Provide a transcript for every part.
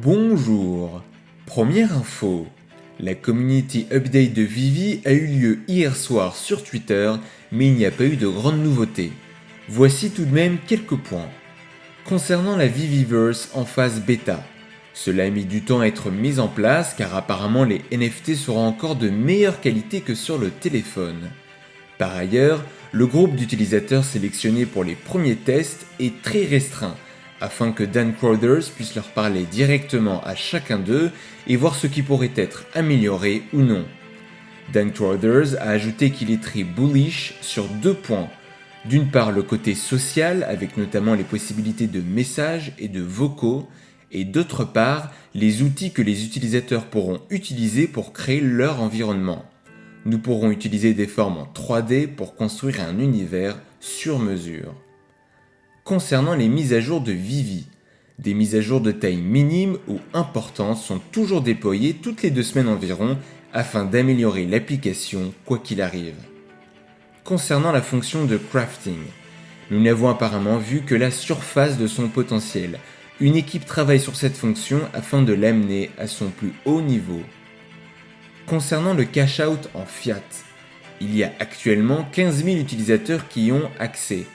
Bonjour. Première info. La community update de Vivi a eu lieu hier soir sur Twitter, mais il n'y a pas eu de grandes nouveautés. Voici tout de même quelques points. Concernant la Viviverse en phase bêta, cela a mis du temps à être mis en place car apparemment les NFT seront encore de meilleure qualité que sur le téléphone. Par ailleurs, le groupe d'utilisateurs sélectionnés pour les premiers tests est très restreint, afin que Dan Crowders puisse leur parler directement à chacun d'eux et voir ce qui pourrait être amélioré ou non. Dan Crowders a ajouté qu'il est très bullish sur deux points. D'une part le côté social avec notamment les possibilités de messages et de vocaux, et d'autre part les outils que les utilisateurs pourront utiliser pour créer leur environnement. Nous pourrons utiliser des formes en 3D pour construire un univers sur mesure. Concernant les mises à jour de Vivi, des mises à jour de taille minime ou importante sont toujours déployées toutes les 2 semaines environ afin d'améliorer l'application quoi qu'il arrive. Concernant la fonction de crafting, nous n'avons apparemment vu que la surface de son potentiel. Une équipe travaille sur cette fonction afin de l'amener à son plus haut niveau. Concernant le cash-out en fiat, il y a actuellement 15 000 utilisateurs qui y ont accès.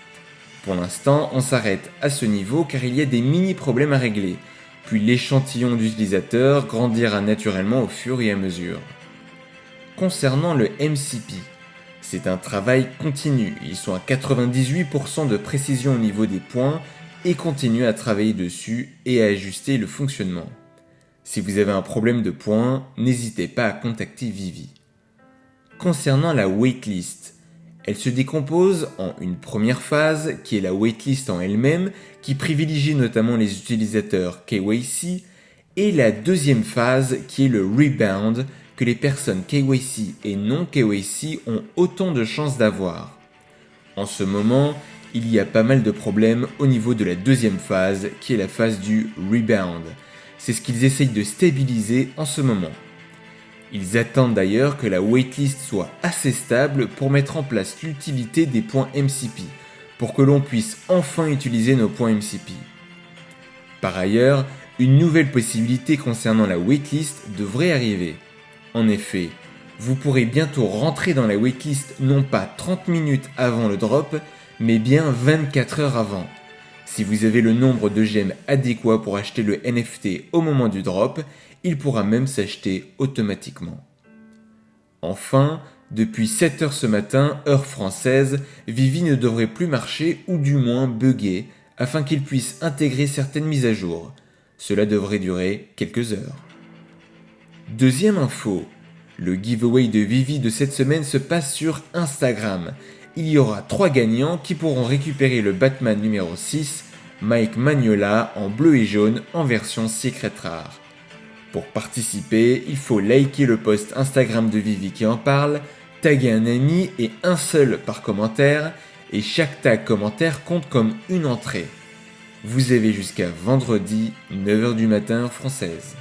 Pour l'instant, on s'arrête à ce niveau car il y a des mini-problèmes à régler, puis l'échantillon d'utilisateurs grandira naturellement au fur et à mesure. Concernant le MCP, c'est un travail continu, ils sont à 98% de précision au niveau des points et continuent à travailler dessus et à ajuster le fonctionnement. Si vous avez un problème de points, n'hésitez pas à contacter Vivi. Concernant la waitlist, elle se décompose en une première phase qui est la waitlist en elle-même qui privilégie notamment les utilisateurs KYC et la deuxième phase qui est le rebound que les personnes KYC et non KYC ont autant de chances d'avoir. En ce moment, il y a pas mal de problèmes au niveau de la deuxième phase qui est la phase du rebound. C'est ce qu'ils essayent de stabiliser en ce moment. Ils attendent d'ailleurs que la waitlist soit assez stable pour mettre en place l'utilité des points MCP, pour que l'on puisse enfin utiliser nos points MCP. Par ailleurs, une nouvelle possibilité concernant la waitlist devrait arriver. En effet, vous pourrez bientôt rentrer dans la waitlist non pas 30 minutes avant le drop, mais bien 24 heures avant. Si vous avez le nombre de gemmes adéquat pour acheter le NFT au moment du drop, il pourra même s'acheter automatiquement. Enfin, depuis 7h ce matin, heure française, Vivi ne devrait plus marcher ou du moins bugger afin qu'il puisse intégrer certaines mises à jour. Cela devrait durer quelques heures. Deuxième info, le giveaway de Vivi de cette semaine se passe sur Instagram. Il y aura 3 gagnants qui pourront récupérer le Batman numéro 6, Mike Magnola en bleu et jaune en version secret rare. Pour participer, il faut liker le post Instagram de Vivi qui en parle, taguer un ami et un seul par commentaire, et chaque tag commentaire compte comme une entrée. Vous avez jusqu'à vendredi 9h du matin heure française.